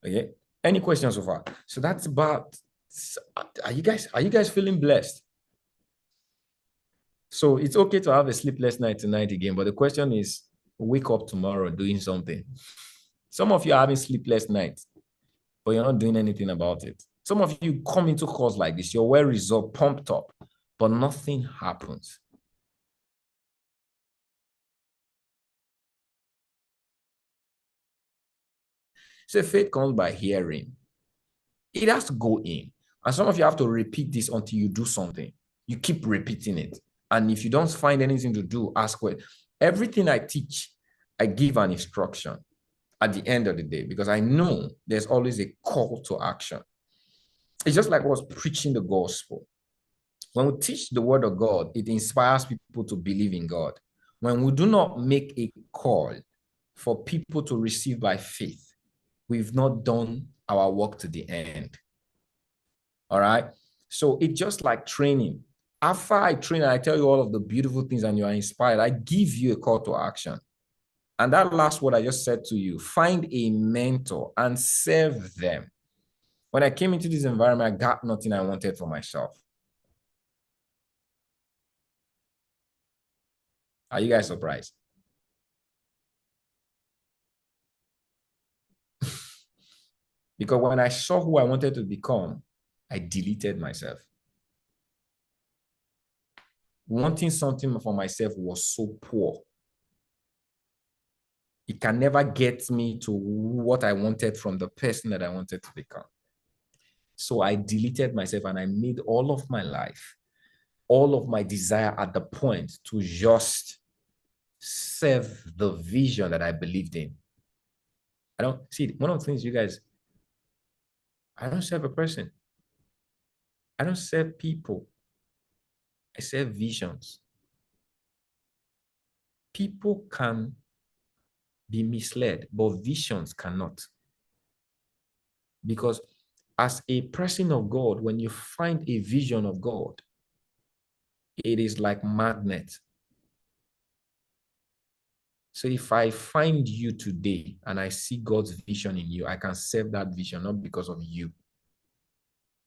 Okay. Any questions so far? So that's about. Are you guys feeling blessed? So it's okay to have a sleepless night tonight again, but the question is, wake up tomorrow doing something. Some of you are having sleepless nights, but you're not doing anything about it. Some of you come into calls like this, you're well resolved, pumped up, but nothing happens. So faith comes by hearing. It has to go in. And some of you have to repeat this until you do something. You keep repeating it. And if you don't find anything to do, ask what. Everything I teach, I give an instruction at the end of the day, because I know there's always a call to action. It's just like I was preaching the gospel. When we teach the word of God, it inspires people to believe in God. When we do not make a call for people to receive by faith, we've not done our work to the end. All right. So it's just like training. After I train and I tell you all of the beautiful things and you are inspired, I give you a call to action. And that last word I just said to you, find a mentor and serve them. When I came into this environment, I got nothing I wanted for myself. Are you guys surprised? Because when I saw who I wanted to become, I deleted myself. Wanting something for myself was so poor. It can never get me to what I wanted from the person that I wanted to become. So I deleted myself and I made all of my life, all of my desire at the point to just serve the vision that I believed in. I don't see one of the things you guys, I don't serve a person. I don't serve people. I serve visions. People can be misled, but visions cannot. Because as a person of God, when you find a vision of God, it is like magnet. So if I find you today and I see God's vision in you, I can serve that vision, not because of you,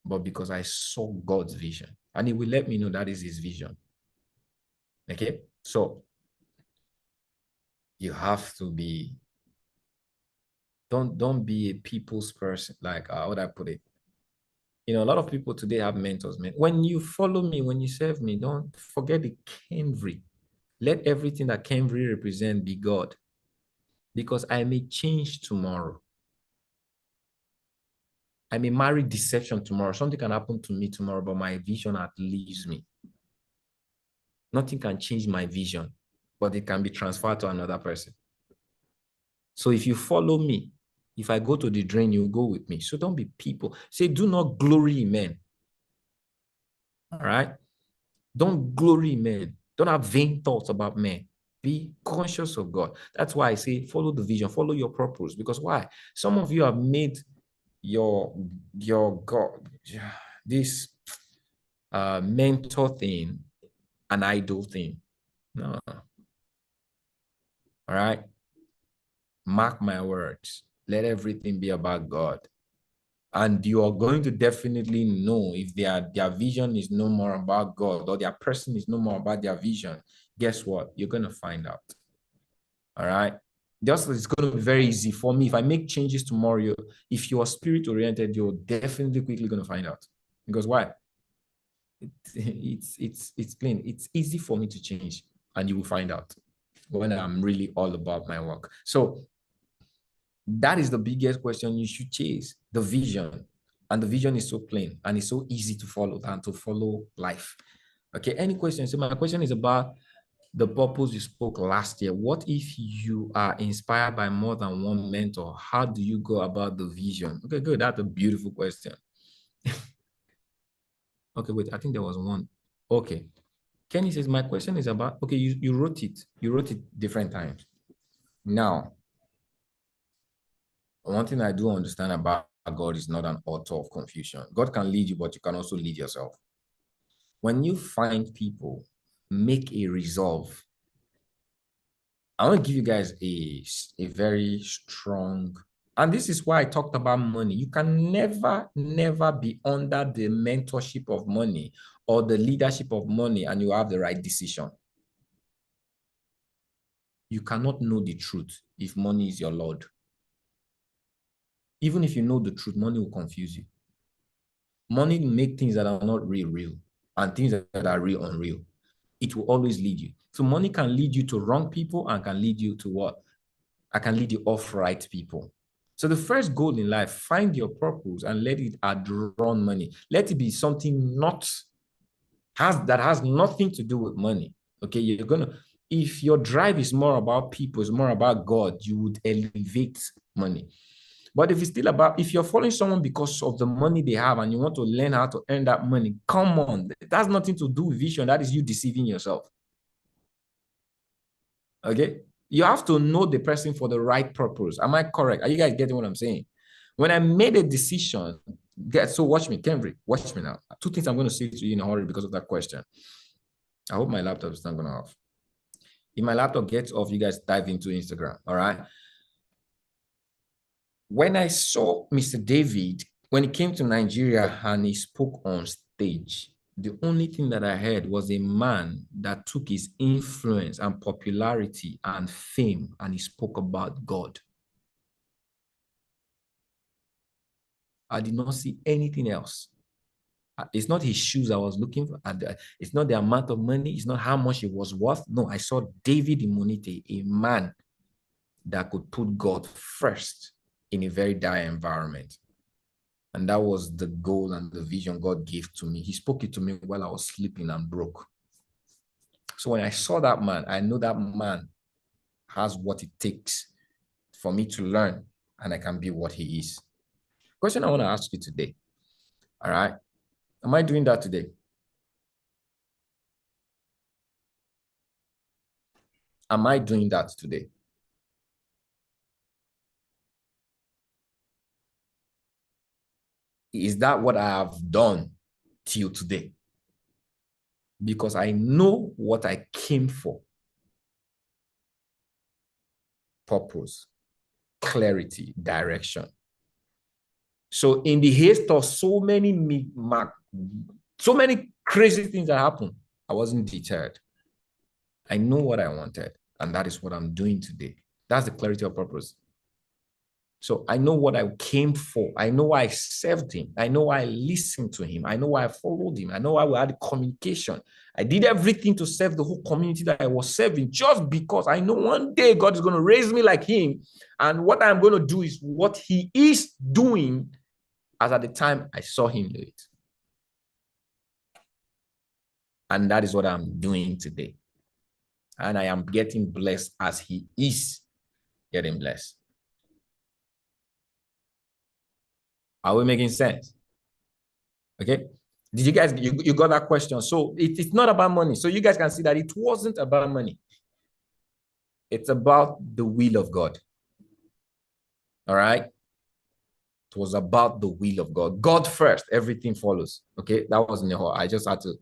but because I saw God's vision. And He will let me know that is His vision. Okay? So you have to be, don't be a people's person. Like, how would I put it? You know, a lot of people today have mentors, man. When you follow me, when you serve me, don't forget the Kenvry. Let everything that Kenvry represent be God. Because I may change tomorrow. I may marry deception tomorrow. Something can happen to me tomorrow, but my vision outlives me. Nothing can change my vision, but it can be transferred to another person. So if you follow me, if I go to the drain, you go with me. So don't be people. Say, do not glory in men. All right? Don't glory in men. Don't have vain thoughts about men. Be conscious of God. That's why I say follow the vision, follow your purpose. Because why? Some of you have made your God, this mentor thing an idol thing. No. All right. Mark my words. Let everything be about God. And you are going to definitely know if their vision is no more about God or their person is no more about their vision. Guess what? You're going to find out. All right. Just it's going to be very easy for me. If I make changes tomorrow, if you are spirit oriented, you're definitely quickly going to find out. Because why? It's plain. It's easy for me to change, and you will find out when I'm really all about my work. So that is the biggest question you should chase, the vision. And the vision is so plain and it's so easy to follow than to follow life. Okay, any questions? So my question is about the purpose you spoke last year. What if you are inspired by more than one mentor? How do you go about the vision? Okay, good. That's a beautiful question. Okay, wait, I think there was one. Okay. Kenny says, my question is about, okay, you wrote it. You wrote it different times. Now, one thing I do understand about God is not an author of confusion. God can lead you, but you can also lead yourself. When you find people, make a resolve. I want to give you guys a very strong, and this is why I talked about money. You can never be under the mentorship of money or the leadership of money and you have the right decision. You cannot know the truth if money is your Lord. Even if you know the truth, money will confuse you. Money will make things that are not real, and things that are real, unreal. It will always lead you. So money can lead you to wrong people and can lead you to what? I can lead you off right people. So the first goal in life, find your purpose and let it outrun money. Let it be something that has nothing to do with money. Okay, you're gonna, if your drive is more about people, it's more about God, you would elevate money. But if it's still about, if you're following someone because of the money they have and you want to learn how to earn that money, come on, that's nothing to do with vision. That is you deceiving yourself. Okay, you have to know the person for the right purpose. Am I correct? Are you guys getting what I'm saying? When I made a decision, so watch me, Kenvry, watch me now. Two things I'm going to say to you in a hurry because of that question. I hope my laptop is not going to off. If my laptop gets off, you guys dive into Instagram. All right. When I saw Mr. David, when he came to Nigeria and he spoke on stage, The only thing that I heard was a man that took his influence and popularity and fame and he spoke about God. I did not see anything else. It's not his shoes I was looking for. It's not the amount of money. It's not how much it was worth. No, I saw David Immonite, a man that could put God first in a very dire environment. And that was the goal and the vision God gave to me. He spoke it to me while I was sleeping and broke. So when I saw that man, I know that man has what it takes for me to learn and I can be what he is. Question I want to ask you today. All right. Am I doing that today? Am I doing that today? Is that what I have done till today? Because I know what I came for. Purpose, clarity, direction. So in the haste of so many crazy things that happened, I wasn't deterred. I know what I wanted, and that is what I'm doing today. That's the clarity of purpose. So I know what I came for. I know why I served him. I know why I listened to him. I know why I followed him. I know why we had communication. I did everything to serve the whole community that I was serving just because I know one day God is going to raise me like him. And what I'm going to do is what he is doing as at the time I saw him do it. And that is what I'm doing today. And I am getting blessed as he is getting blessed. Are we making sense? Okay. Did you guys, you got that question? So it's not about money. So you guys can see that it wasn't about money. It's about the will of God. All right. It was about the will of God. God first, everything follows. Okay. That wasn't the whole. I just had to,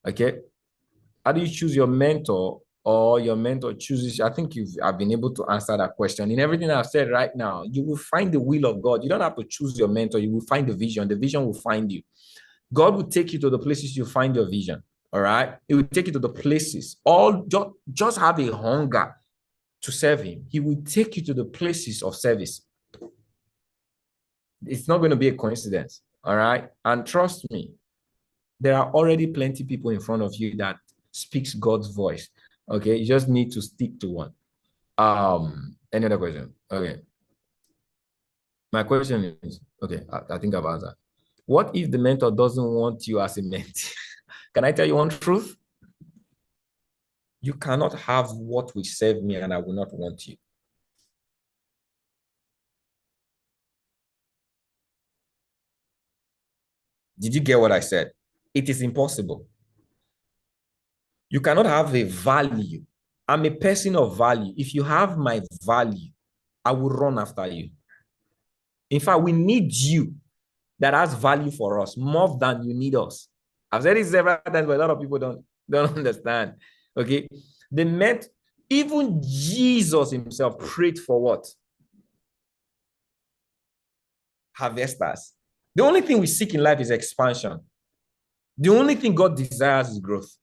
okay. How do you choose your mentor or your mentor chooses? I think I've been able to answer that question. In everything I've said right now, you will find the will of God. You don't have to choose your mentor. You will find the vision. The vision will find you. God will take you to the places you find your vision. All right. He will take you to the places. Just have a hunger to serve him. He will take you to the places of service. It's not going to be a coincidence. All right. And trust me, there are already plenty of people in front of you that speaks God's voice. Okay. You just need to stick to one. Any other question? Okay. My question is, okay, I think I've answered. What if the mentor doesn't want you as a mentee? Can I tell you one truth? You cannot have what will serve me and I will not want you. Did you get what I said? It is impossible. You cannot have a value. I'm a person of value. If you have my value, I will run after you. In fact, we need you that has value for us more than you need us. I've said it several times, but a lot of people don't understand. Okay. They meant even Jesus himself prayed for what? Harvesters. The only thing we seek in life is expansion. The only thing God desires is growth.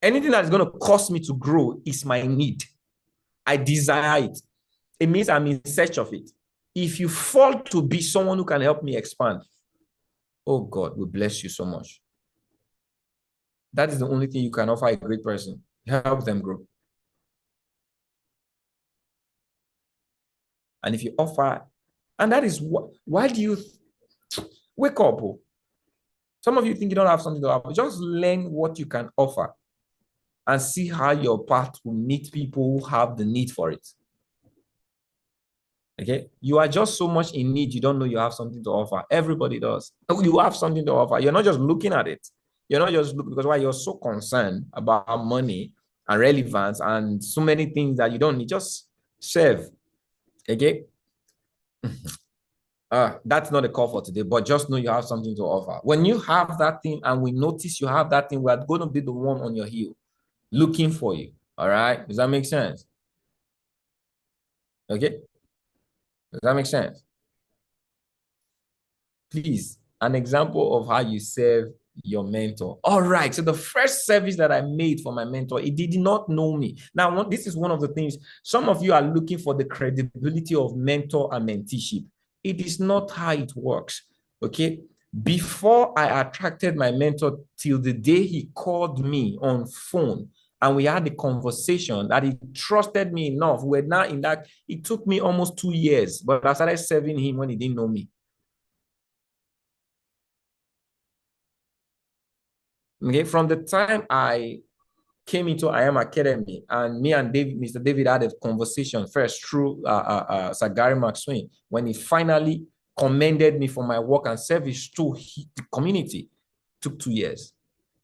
Anything that's going to cause me to grow is my need. I desire it. It means I'm in search of it. If you fall to be someone who can help me expand, oh God, will bless you so much. That is the only thing you can offer a great person. Help them grow. And if you offer, and that is what, why do you wake up? Some of you think you don't have something to offer. Just learn what you can offer and see how your path will meet people who have the need for it. Okay. You are just so much in need. You don't know you have something to offer. Everybody does. You have something to offer. You're not just looking at it. You're not just looking because why you're so concerned about money and relevance and so many things that you don't need. Just serve. Okay. That's not a call for today, but just know you have something to offer. When you have that thing and we notice you have that thing, we're going to be the one on your heel looking for you. All right. Does that make sense? Okay. Does that make sense? Please, an example of how you serve your mentor? All right. So the first service that I made for my mentor, he did not know me. Now, this is one of the things. Some of you are looking for the credibility of mentor and menteeship. It is not how it works. Okay. Before I attracted my mentor, till the day he called me on phone and we had a conversation that he trusted me enough. We're now in that. It took me almost 2 years, but I started serving him when he didn't know me. Okay, from the time I came into I Am Academy, and me and Mr. David had a conversation first through Sir Gary McSwain, when he finally commended me for my work and service to the community. Took 2 years,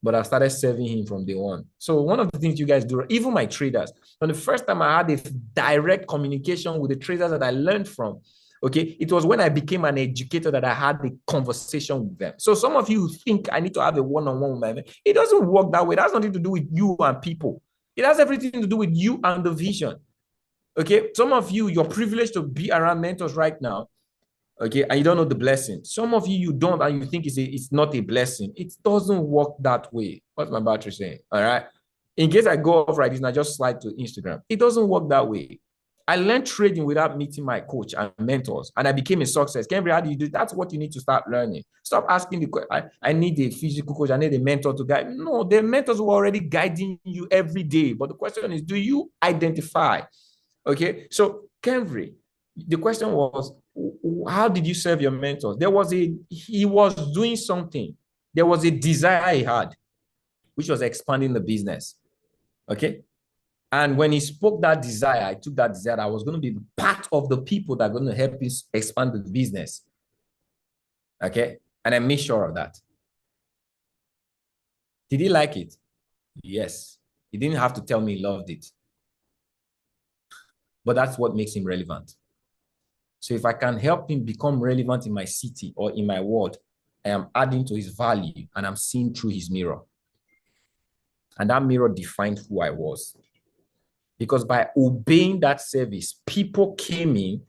but I started serving him from day one. So one of the things you guys do, even my traders, from the first time I had a direct communication with the traders that I learned from, okay, it was when I became an educator that I had the conversation with them. So some of you think I need to have a one-on-one with my men. It doesn't work that way. It has nothing to do with you and people. It has everything to do with you and the vision. Okay, some of you, you're privileged to be around mentors right now. Okay, and you don't know the blessing. Some of you don't, and you think it's not a blessing. It doesn't work that way. What's my battery saying? All right. In case I go off right, it's not just slide to Instagram. It doesn't work that way. I learned trading without meeting my coach and mentors, and I became a success. Cambry, how do you do? That's what you need to start learning. Stop asking the question. I need a physical coach. I need a mentor to guide. No, the mentors were already guiding you every day. But the question is, do you identify? Okay, so Cambry, the question was, how did you serve your mentors? He was doing something. There was a desire he had, which was expanding the business. Okay. And when he spoke that desire, I took that desire. I was going to be part of the people that are going to help him expand the business. Okay. And I made sure of that. Did he like it? Yes. He didn't have to tell me he loved it. But that's what makes him relevant. So if I can help him become relevant in my city or in my world, I am adding to his value and I'm seeing through his mirror. And that mirror defined who I was. Because by obeying that service, people came in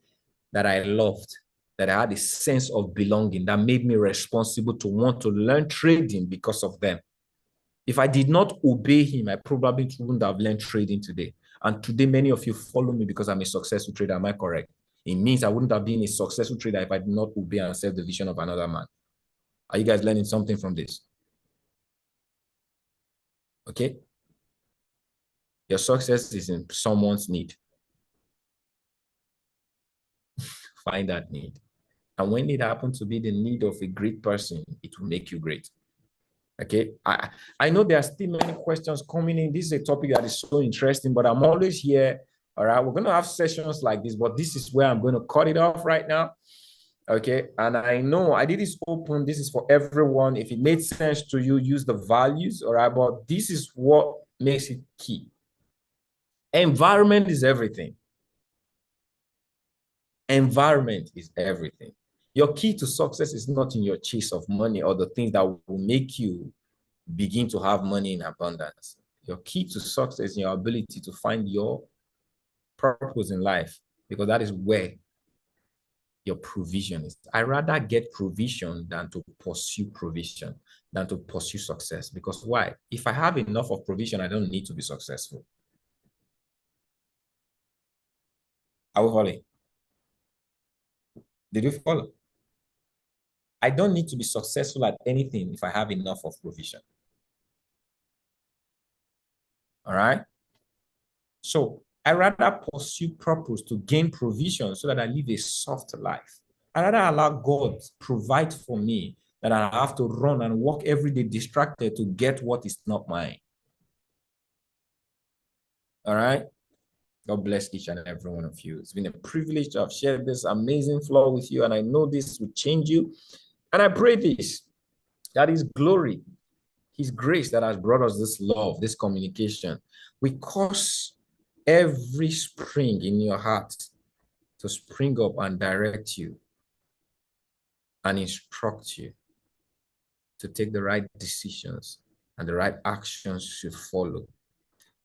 that I loved, that I had a sense of belonging, that made me responsible to want to learn trading because of them. If I did not obey him, I probably wouldn't have learned trading today. And today, many of you follow me because I'm a successful trader. Am I correct? It means I wouldn't have been a successful trader if I did not obey and serve the vision of another man. Are you guys learning something from this? Okay. Your success is in someone's need. Find that need. And when it happens to be the need of a great person, it will make you great. Okay. I know there are still many questions coming in. This is a topic that is so interesting, but I'm always here. All right. We're going to have sessions like this, but this is where I'm going to cut it off right now. Okay. And I know I did this open. This is for everyone. If it made sense to you, use the values. All right. But this is what makes it key. Environment is everything. Environment is everything. Your key to success is not in your chase of money or the things that will make you begin to have money in abundance. Your key to success is your ability to find your purpose in life, because that is where your provision is. I rather get provision than to pursue provision, than to pursue success. Because why? If I have enough of provision, I don't need to be successful. Are we following? Did you follow? I don't need to be successful at anything if I have enough of provision. All right. So I rather pursue purpose to gain provision so that I live a soft life. I rather allow God to provide for me than I have to run and work every day distracted to get what is not mine. All right. God bless each and every one of you. It's been a privilege to have shared this amazing flow with you, and I know this will change you. And I pray this, that His glory, His grace that has brought us this love, this communication, we cause every spring in your heart to spring up and direct you and instruct you to take the right decisions and the right actions to follow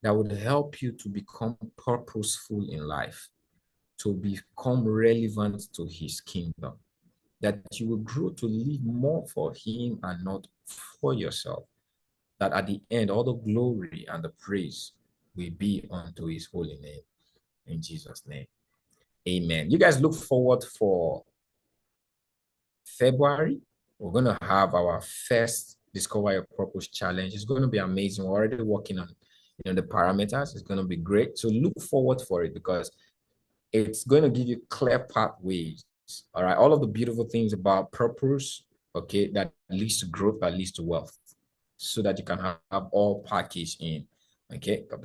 that would help you to become purposeful in life, to become relevant to His kingdom, that you will grow to live more for him and not for yourself. That at the end, all the glory and the praise will be unto his holy name. In Jesus' name. Amen. You guys look forward for February. We're going to have our first Discover Your Purpose challenge. It's going to be amazing. We're already working on the parameters. It's going to be great. So look forward for it, because it's going to give you clear pathways. All right. All of the beautiful things about purpose, okay, that leads to growth, that leads to wealth, so that you can have all packaged in. Okay. God bless.